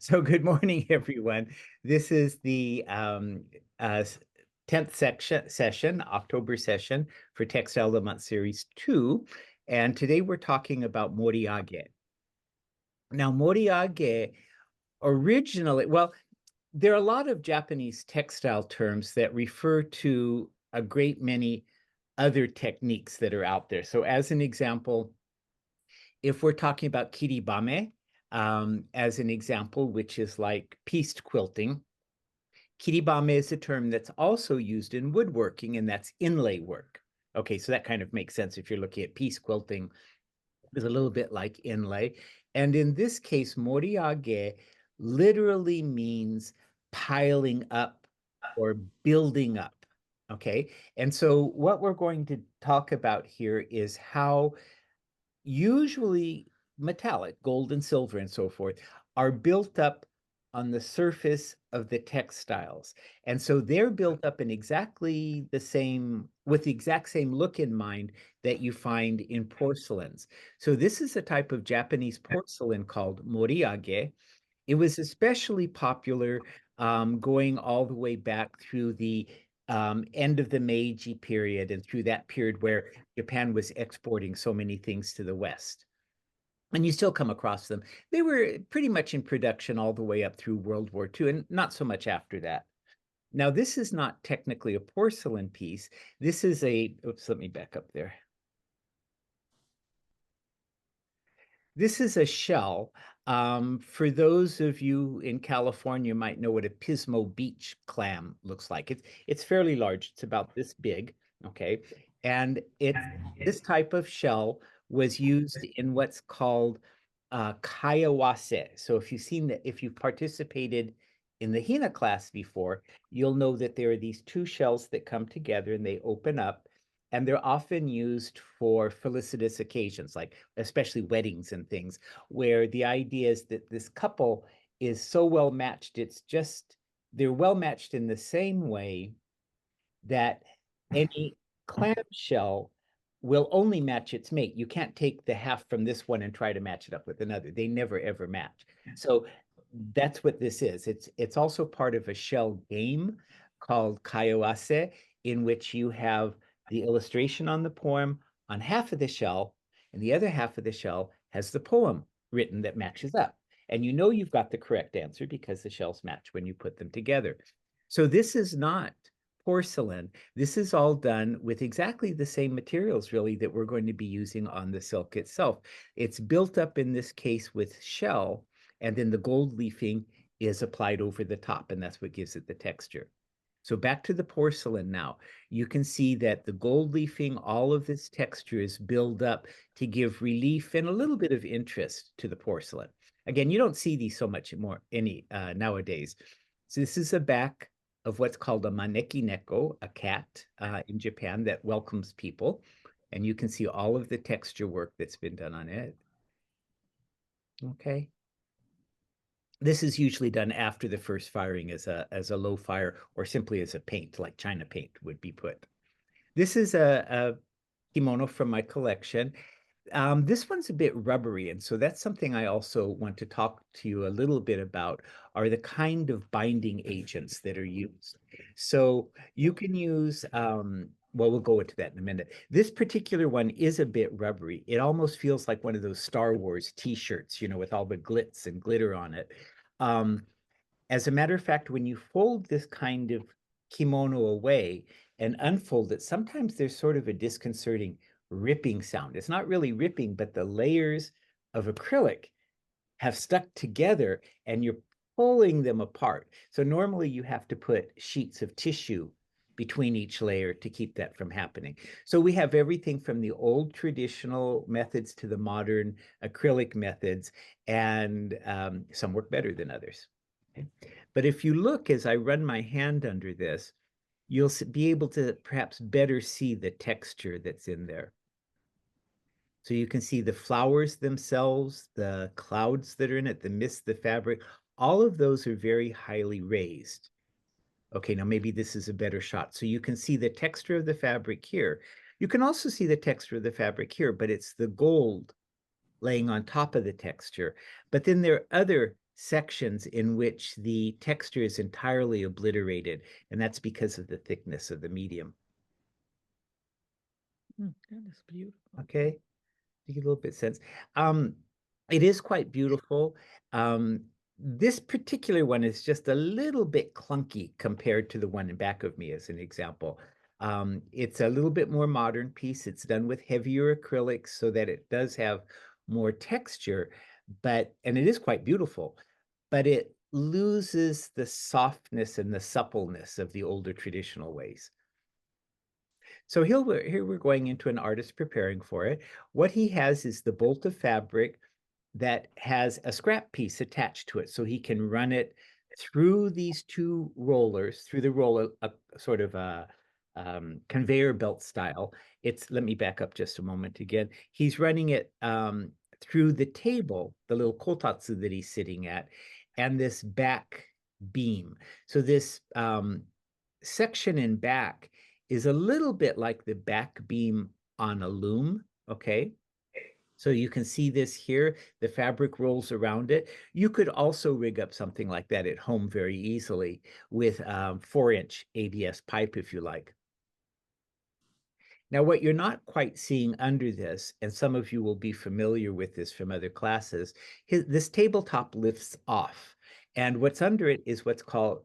So good morning, everyone. This is the 10th session, October session for Textile of the Month Series 2. And today we're talking about Moriage. Now, Moriage originally, well, there are a lot of Japanese textile terms that refer to a great many other techniques that are out there. So as an example, if we're talking about kiribame, as an example, which is like pieced quilting, kiribame is a term that's also used in woodworking, and that's inlay work. Okay, so that kind of makes sense if you're looking at piece quilting. It's a little bit like inlay. And in this case, moriage literally means piling up or building up. Okay, and so what we're going to talk about here is how usually metallic, gold and silver and so forth, are built up on the surface of the textiles. And so they're built up in exactly the same, with the exact same look in mind that you find in porcelains. So this is a type of Japanese porcelain called moriage. It was especially popular going all the way back through the end of the Meiji period and through that period where Japan was exporting so many things to the West. And you still come across them. They were pretty much in production all the way up through World War II and not so much after that. Now, this is not technically a porcelain piece. This is a, oops, let me back up there. This is a shell. For those of you in California might know what a Pismo beach clam looks like. It's fairly large. It's about this big, okay? And this type of shell was used in what's called kayawase. So if you've participated in the Hina class before, you'll know that there are these two shells that come together and they open up, and they're often used for felicitous occasions, like especially weddings and things, where the idea is that this couple is so well matched, they're well matched in the same way that any clamshell will only match its mate. You can't take the half from this one and try to match it up with another. They never ever match. So that's what this is. It's also part of a shell game called Kaiowase, in which you have the illustration on the poem on half of the shell, and the other half of the shell has the poem written that matches up. And you know you've got the correct answer because the shells match when you put them together. So this is not porcelain. This is all done with exactly the same materials, really, that we're going to be using on the silk itself. It's built up in this case with shell, and then the gold leafing is applied over the top, and that's what gives it the texture. So back to the porcelain now. You can see that the gold leafing, all of this texture is built up to give relief and a little bit of interest to the porcelain. Again, you don't see these so much more nowadays. So this is a back of what's called a maneki neko, a cat in Japan that welcomes people. And you can see all of the texture work that's been done on it. Okay. This is usually done after the first firing as a low fire or simply as a paint, like China paint would be put. This is a kimono from my collection. This one's a bit rubbery, and so that's something I also want to talk to you a little bit about, are the kind of binding agents that are used. So you can use, well, we'll go into that in a minute. This particular one is a bit rubbery. It almost feels like one of those Star Wars t-shirts, with all the glitz and glitter on it. Um, as a matter of fact, when you fold this kind of kimono away and unfold it, sometimes there's sort of a disconcerting ripping sound. It's not really ripping, but the layers of acrylic have stuck together and you're pulling them apart. So normally you have to put sheets of tissue between each layer to keep that from happening. So we have everything from the old traditional methods to the modern acrylic methods, and some work better than others. Okay. But if you look as I run my hand under this, you'll be able to perhaps better see the texture that's in there. So you can see the flowers themselves, the clouds that are in it, the mist, the fabric, all of those are very highly raised. Okay, now maybe this is a better shot. So you can see the texture of the fabric here. You can also see the texture of the fabric here, but it's the gold laying on top of the texture. But then there are other sections in which the texture is entirely obliterated, and that's because of the thickness of the medium. That is beautiful. Okay, you get a little bit of sense. Um, it is quite beautiful. This particular one is just a little bit clunky compared to the one in back of me, as an example. It's a little bit more modern piece. It's done with heavier acrylics so that it does have more texture, and it is quite beautiful, but it loses the softness and the suppleness of the older traditional ways. So here we're going into an artist preparing for it. What he has is the bolt of fabric that has a scrap piece attached to it, so he can run it through these two rollers, through the roller, a sort of a conveyor belt style. Let me back up just a moment again. He's running it through the table, the little kotatsu that he's sitting at, and this back beam. So this section in back is a little bit like the back beam on a loom, okay? So you can see this here, the fabric rolls around it. You could also rig up something like that at home very easily with 4-inch ABS pipe if you like. Now, what you're not quite seeing under this, and some of you will be familiar with this from other classes, this tabletop lifts off. And what's under it is what's called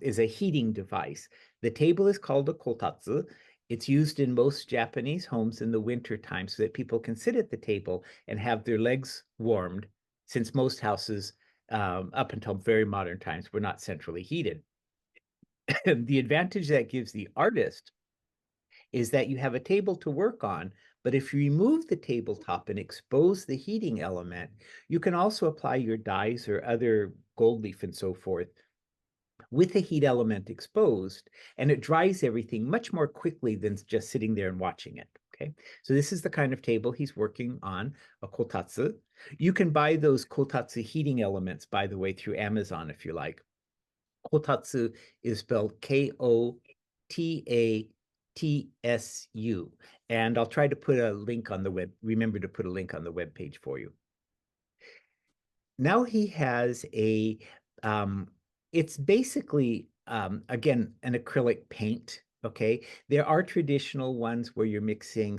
is a heating device. The table is called a kotatsu. It's used in most Japanese homes in the winter time so that people can sit at the table and have their legs warmed, since most houses up until very modern times were not centrally heated. The advantage that gives the artist is that you have a table to work on, but if you remove the tabletop and expose the heating element, you can also apply your dyes or other gold leaf and so forth with the heat element exposed, and it dries everything much more quickly than just sitting there and watching it. Okay, so this is the kind of table he's working on, a kotatsu. You can buy those kotatsu heating elements, by the way, through Amazon if you like. Kotatsu is spelled Kotatsu. And I'll try to put a link on the web, remember to put a link on the web page for you. Now he has it's basically, again, an acrylic paint, okay? There are traditional ones where you're mixing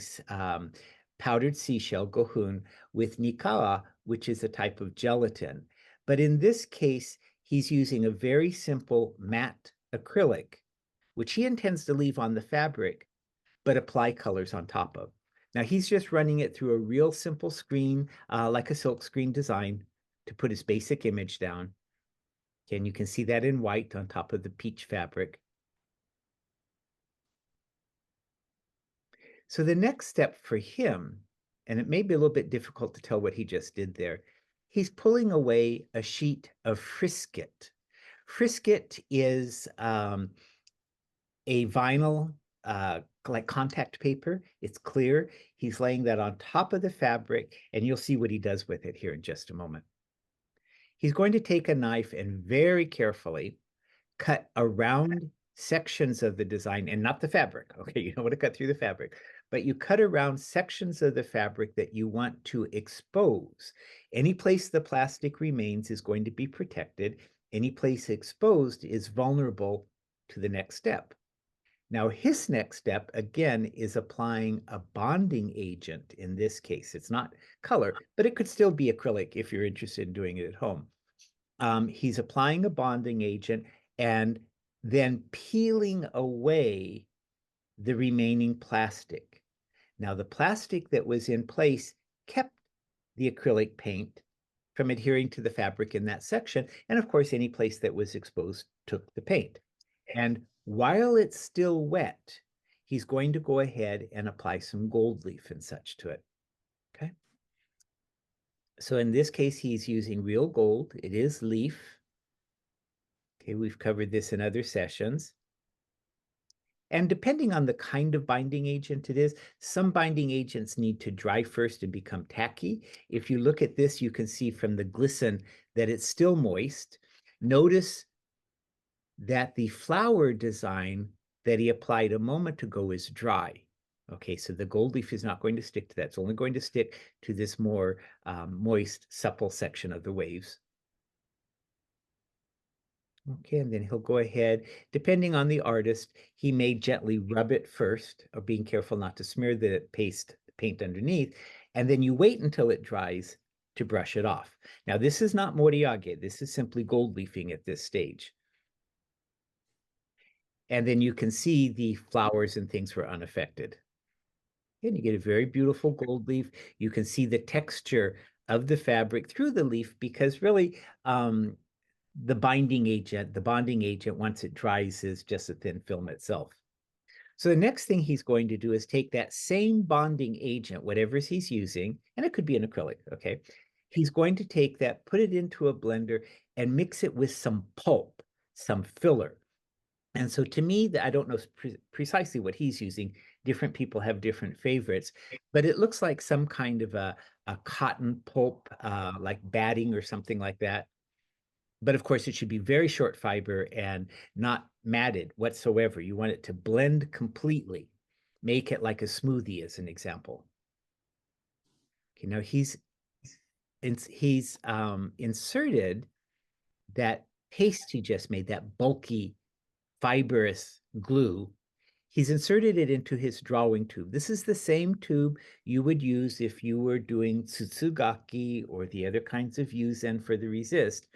powdered seashell, gohun, with nikawa, which is a type of gelatin. But in this case, he's using a very simple matte acrylic, which he intends to leave on the fabric, but apply colors on top of. Now he's just running it through a real simple screen, like a silk screen design, to put his basic image down. And you can see that in white on top of the peach fabric. So the next step for him, and it may be a little bit difficult to tell what he just did there, he's pulling away a sheet of frisket. Frisket is a vinyl, like contact paper. It's clear. He's laying that on top of the fabric, and you'll see what he does with it here in just a moment. He's going to take a knife and very carefully cut around sections of the design and not the fabric. Okay, you don't want to cut through the fabric, but you cut around sections of the fabric that you want to expose. Any place the plastic remains is going to be protected. Any place exposed is vulnerable to the next step. Now, his next step, again, is applying a bonding agent in this case. It's not color, but it could still be acrylic if you're interested in doing it at home. He's applying a bonding agent and then peeling away the remaining plastic. Now, the plastic that was in place kept the acrylic paint from adhering to the fabric in that section. And of course, any place that was exposed took the paint. And while it's still wet, he's going to go ahead and apply some gold leaf and such to it. Okay. So in this case, he's using real gold. It is leaf. Okay, we've covered this in other sessions. And depending on the kind of binding agent it is, some binding agents need to dry first and become tacky. If you look at this, you can see from the glisten that it's still moist. Notice that the flower design that he applied a moment ago is dry. Okay, so the gold leaf is not going to stick to that. It's only going to stick to this more moist, supple section of the waves. Okay, and then he'll go ahead, depending on the artist, he may gently rub it first, or being careful not to smear the paint underneath, and then you wait until it dries to brush it off. Now, this is not Moriage. This is simply gold leafing at this stage. And then you can see the flowers and things were unaffected. And you get a very beautiful gold leaf. You can see the texture of the fabric through the leaf because really the bonding agent, once it dries, is just a thin film itself. So the next thing he's going to do is take that same bonding agent, whatever he's using, and it could be an acrylic, okay? He's going to take that, put it into a blender, and mix it with some pulp, some filler. And so to me, I don't know precisely what he's using. Different people have different favorites, but it looks like some kind of a cotton pulp, like batting or something like that. But of course, it should be very short fiber and not matted whatsoever. You want it to blend completely. Make it like a smoothie, as an example. Okay, now he's inserted that paste he just made, that bulky fibrous glue. He's inserted it into his drawing tube. This is the same tube you would use if you were doing tsutsugaki or the other kinds of yuzen for the resist.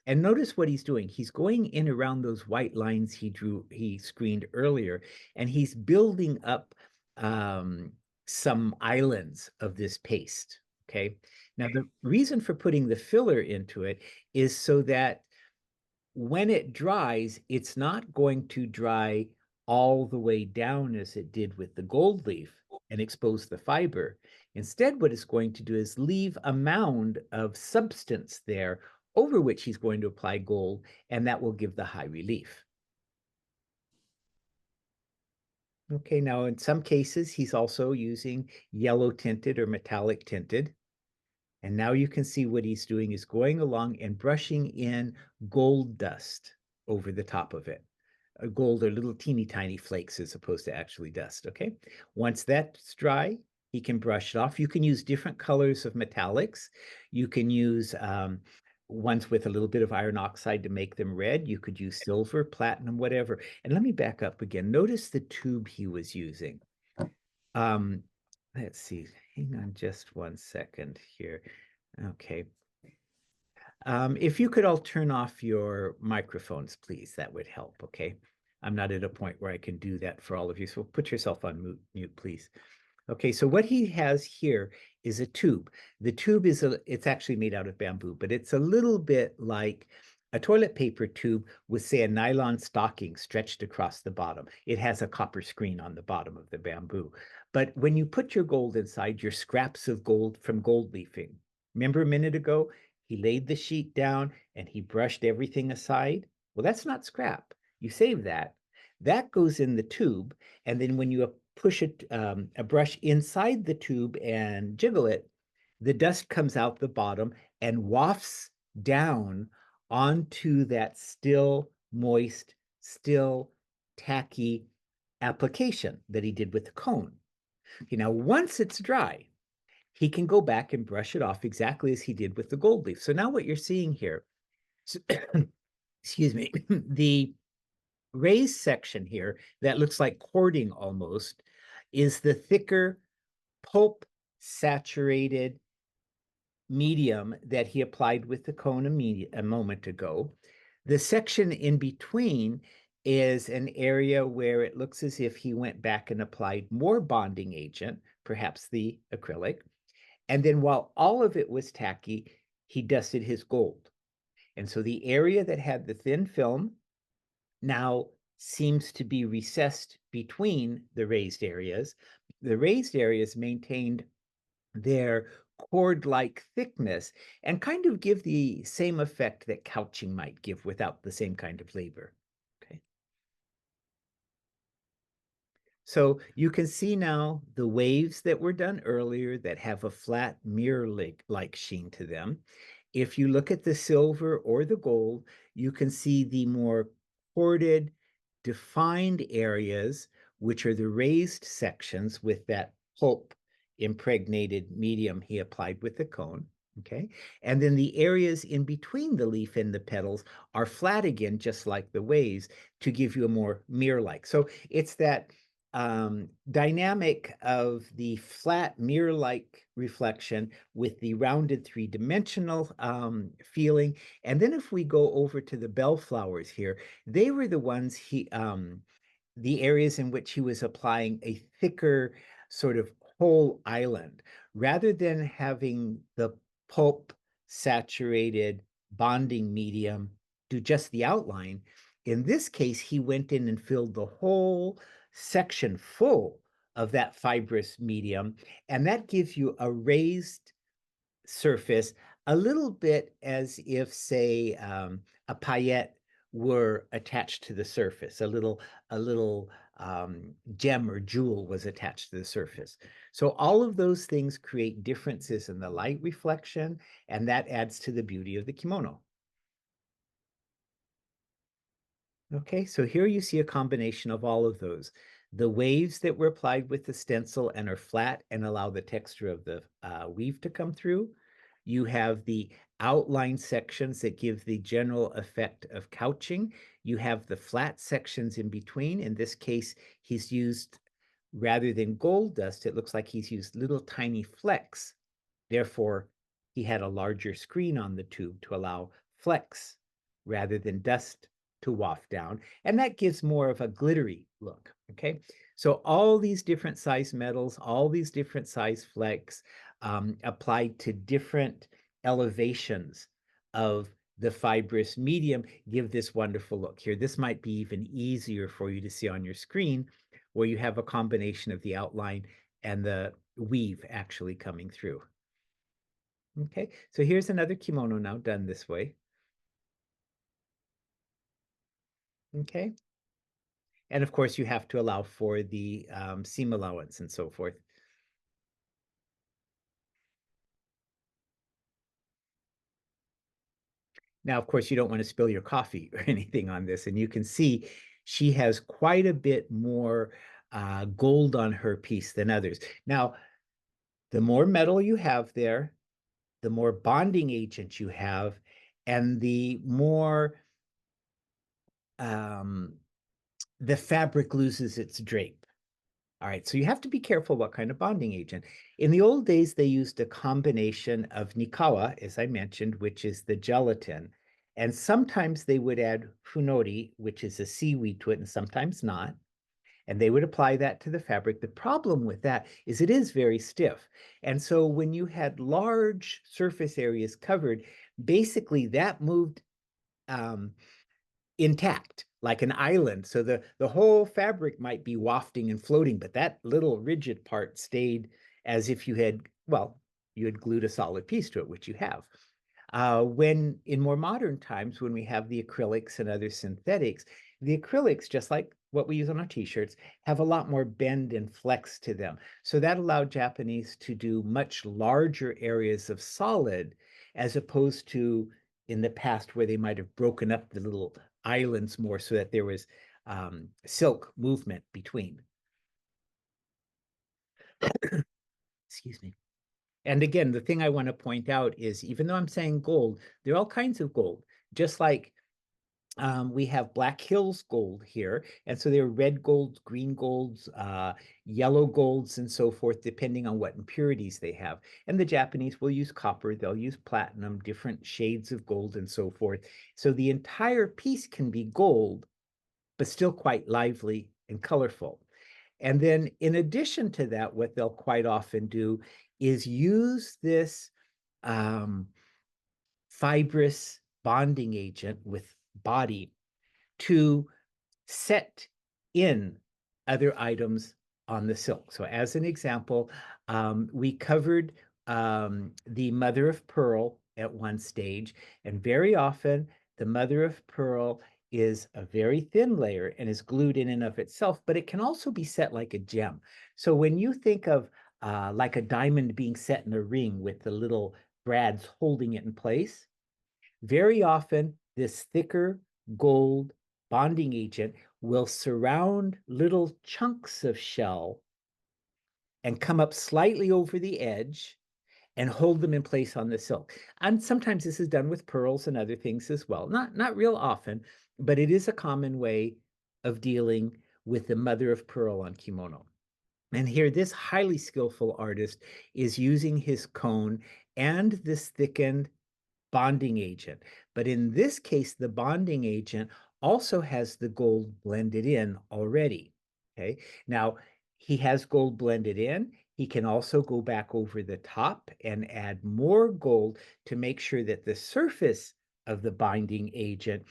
And notice what he's doing. He's going in around those white lines he screened earlier, and he's building up some islands of this paste. Okay. Now, the reason for putting the filler into it is so that when it dries, it's not going to dry all the way down as it did with the gold leaf and expose the fiber. Instead, what it's going to do is leave a mound of substance there over which he's going to apply gold, and that will give the high relief. Okay, now in some cases, he's also using yellow tinted or metallic tinted. And now you can see what he's doing is going along and brushing in gold dust over the top of it. Gold are little teeny tiny flakes as opposed to actually dust, okay? Once that's dry, he can brush it off. You can use different colors of metallics. You can use ones with a little bit of iron oxide to make them red. You could use silver, platinum, whatever. And let me back up again. Notice the tube he was using. Um, let's see. Hang on just one second here. Okay. If you could all turn off your microphones, please, that would help, okay? I'm not at a point where I can do that for all of you, so put yourself on mute, please. Okay, so what he has here is a tube. The tube it's actually made out of bamboo, but it's a little bit like a toilet paper tube with, say, a nylon stocking stretched across the bottom. It has a copper screen on the bottom of the bamboo. But when you put your gold inside, your scraps of gold from gold leafing. Remember a minute ago, he laid the sheet down and he brushed everything aside? Well, that's not scrap. You save that. That goes in the tube, and then when you push a brush inside the tube and jiggle it, the dust comes out the bottom and wafts down onto that still moist, still tacky application that he did with the cone. Okay, now, once it's dry, he can go back and brush it off exactly as he did with the gold leaf. So now what you're seeing here, excuse me, the raised section here that looks like cording almost is the thicker pulp saturated medium that he applied with the cone a moment ago. The section in between is an area where it looks as if he went back and applied more bonding agent, perhaps the acrylic. And then while all of it was tacky, he dusted his gold. And so the area that had the thin film now seems to be recessed between the raised areas. The raised areas maintained their cord-like thickness and kind of give the same effect that couching might give without the same kind of labor. Okay. So you can see now the waves that were done earlier that have a flat mirror-like sheen to them. If you look at the silver or the gold, you can see the more corded, defined areas, which are the raised sections with that pulp impregnated medium he applied with the cone. Okay. And then the areas in between the leaf and the petals are flat again, just like the waves, to give you a more mirror-like. So it's that dynamic of the flat mirror-like reflection with the rounded three-dimensional feeling. And then if we go over to the bellflowers here, they were the ones the areas in which he was applying a thicker sort of whole island rather than having the pulp saturated bonding medium do just the outline. In this case, he went in and filled the whole section full of that fibrous medium, and that gives you a raised surface, a little bit as if, say, a paillette were attached to the surface, a little gem or jewel was attached to the surface. So all of those things create differences in the light reflection, and that adds to the beauty of the kimono. Okay, so here you see a combination of all of those. The waves that were applied with the stencil and are flat and allow the texture of the weave to come through. You have the outline sections that give the general effect of couching. You have the flat sections in between. In this case, he's used, rather than gold dust, it looks like he's used little tiny flecks. Therefore, he had a larger screen on the tube to allow flecks rather than dust to waft down. And that gives more of a glittery look, okay? So all these different size metals, all these different size flecks applied to different elevations of the fibrous medium give this wonderful look here. This might be even easier for you to see on your screen where you have a combination of the outline and the weave actually coming through. Okay, so here's another kimono now done this way. Okay, and of course you have to allow for the seam allowance and so forth. Now, of course, you don't want to spill your coffee or anything on this, and you can see she has quite a bit more gold on her piece than others. Now, the more metal you have there, the more bonding agent you have, and the more the fabric loses its drape. All right, so you have to be careful what kind of bonding agent. In the old days, they used a combination of nikawa, as I mentioned, which is the gelatin, and sometimes they would add funori, which is a seaweed to it, and sometimes not. And they would apply that to the fabric. The problem with that is it is very stiff. And so when you had large surface areas covered, basically that moved intact, like an island. So the whole fabric might be wafting and floating, but that little rigid part stayed as if you had, well, you had glued a solid piece to it, which you have. When in more modern times, when we have the acrylics and other synthetics, the acrylics, just like what we use on our t-shirts, have a lot more bend and flex to them. So that allowed Japanese to do much larger areas of solid as opposed to in the past where they might have broken up the little islands more so that there was silk movement between. Excuse me. And again, the thing I want to point out is even though I'm saying gold, there are all kinds of gold, just like we have Black Hills gold here. And so there are red golds, green golds, yellow golds, and so forth, depending on what impurities they have. And the Japanese will use copper, they'll use platinum, different shades of gold, and so forth. So the entire piece can be gold, but still quite lively and colorful. And then in addition to that, what they'll quite often do is use this fibrous bonding agent with body to set in other items on the silk. So as an example, we covered the mother of pearl at one stage, and very often the mother of pearl is a very thin layer and is glued in and of itself, but it can also be set like a gem. So when you think of like a diamond being set in a ring with the little brads holding it in place, very often this thicker gold bonding agent will surround little chunks of shell and come up slightly over the edge and hold them in place on the silk. And sometimes this is done with pearls and other things as well. Not real often, but it is a common way of dealing with the mother of pearl on kimono. And here, this highly skillful artist is using his cone and this thickened bonding agent. But in this case, the bonding agent also has the gold blended in already. Okay. Now, he has gold blended in. He can also go back over the top and add more gold to make sure that the surface of the binding agent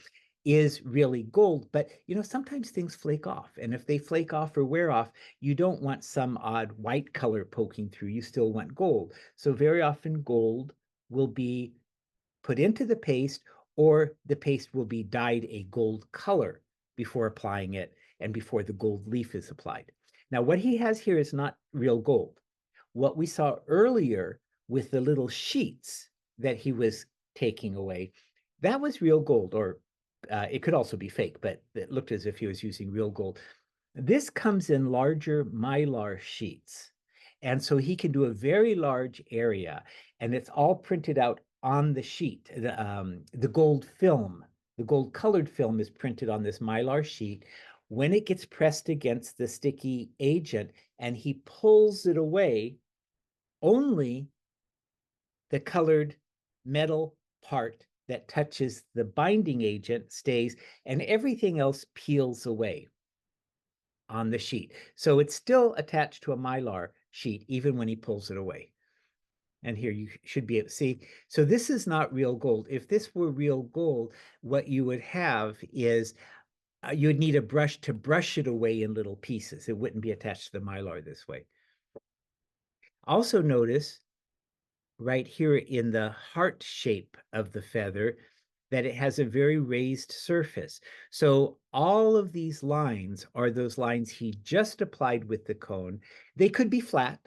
is really gold. But sometimes things flake off. And if they flake off or wear off, you don't want some odd white color poking through. You still want gold. So very often gold will be put into the paste, or the paste will be dyed a gold color before applying it and before the gold leaf is applied. Now, what he has here is not real gold. What we saw earlier with the little sheets that he was taking away, that was real gold, or it could also be fake, but it looked as if he was using real gold. This comes in larger mylar sheets. And so he can do a very large area, and it's all printed out on the sheet. The gold film, the gold colored film is printed on this mylar sheet. When it gets pressed against the sticky agent and he pulls it away, only the colored metal part that touches the binding agent stays, and everything else peels away on the sheet. So it's still attached to a mylar sheet, even when he pulls it away. And here you should be able to see. So this is not real gold. If this were real gold, what you would have is you would need a brush to brush it away in little pieces. It wouldn't be attached to the mylar this way. Also notice right here in the heart shape of the feather that it has a very raised surface. So all of these lines are those lines he just applied with the cone. They could be flat.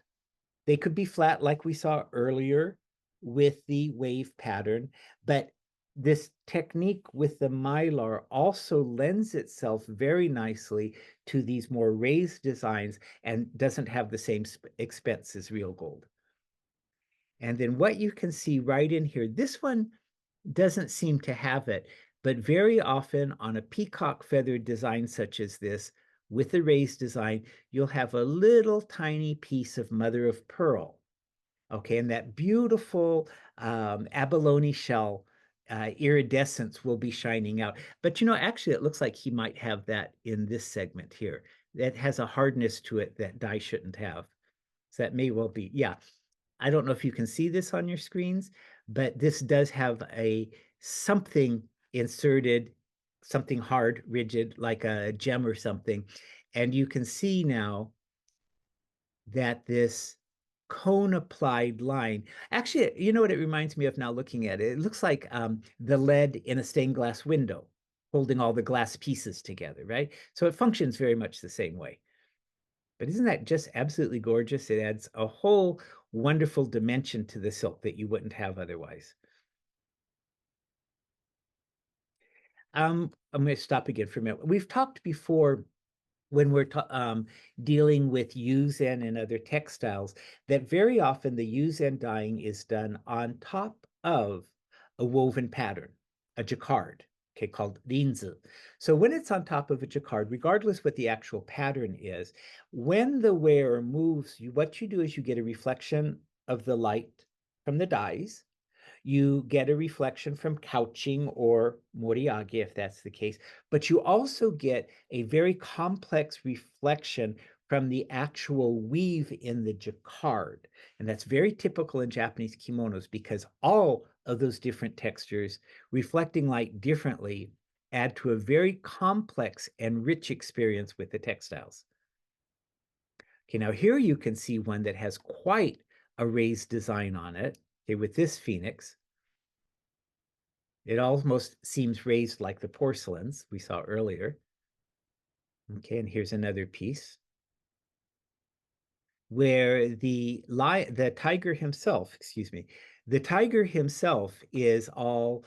They could be flat like we saw earlier with the wave pattern, but this technique with the mylar also lends itself very nicely to these more raised designs and doesn't have the same expense as real gold. And then what you can see right in here, this one doesn't seem to have it, but very often on a peacock feather design such as this, with the raised design, you'll have a little tiny piece of mother of pearl. Okay, and that beautiful abalone shell iridescence will be shining out. But actually, it looks like he might have that in this segment here. That has a hardness to it that dye shouldn't have. So that may well be, yeah. I don't know if you can see this on your screens, but this does have a something inserted, something hard, rigid, like a gem or something. And you can see now that this cone applied line, actually, you know what it reminds me of now looking at it? It looks like the lead in a stained glass window, holding all the glass pieces together, right? So it functions very much the same way. But isn't that just absolutely gorgeous? It adds a whole wonderful dimension to the silk that you wouldn't have otherwise. I'm going to stop again for a minute. We've talked before when we're dealing with Yuuzen and other textiles that very often the Yuuzen dyeing is done on top of a woven pattern, a jacquard, okay, called rinzu. So when it's on top of a jacquard, regardless what the actual pattern is, when the wearer moves, what you do is you get a reflection of the light from the dyes. You get a reflection from couching or moriage, if that's the case, but you also get a very complex reflection from the actual weave in the jacquard. And that's very typical in Japanese kimonos because all of those different textures reflecting light differently add to a very complex and rich experience with the textiles. Okay, now here you can see one that has quite a raised design on it, okay, with this phoenix. It almost seems raised like the porcelains we saw earlier. Okay, and here's another piece where the tiger himself, excuse me, the tiger himself is all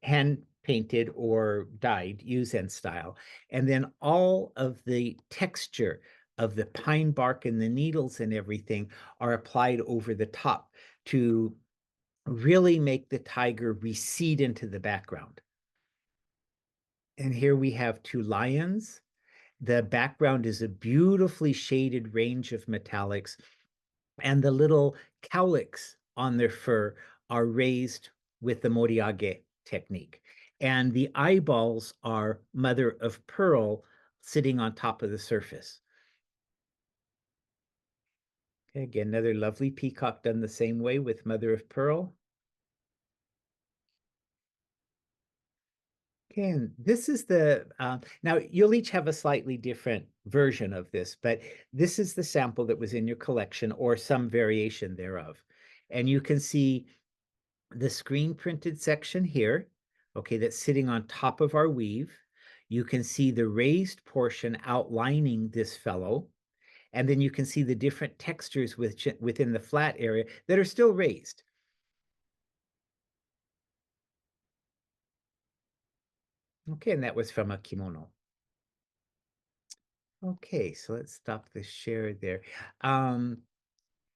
hand painted or dyed, Yuuzen style, and then all of the texture of the pine bark and the needles and everything are applied over the top. to really make the tiger recede into the background. And here we have two lions. The background is a beautifully shaded range of metallics, and the little cowlicks on their fur are raised with the Moriage technique. And the eyeballs are mother of pearl sitting on top of the surface. Okay, again, another lovely peacock done the same way with mother of pearl. Okay, and this is now you'll each have a slightly different version of this, but this is the sample that was in your collection or some variation thereof. And you can see the screen printed section here, okay, that's sitting on top of our weave. You can see the raised portion outlining this fellow, and then you can see the different textures within the flat area that are still raised. Okay, and that was from a kimono. Okay, so let's stop the share there.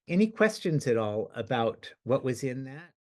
Any questions at all about what was in that?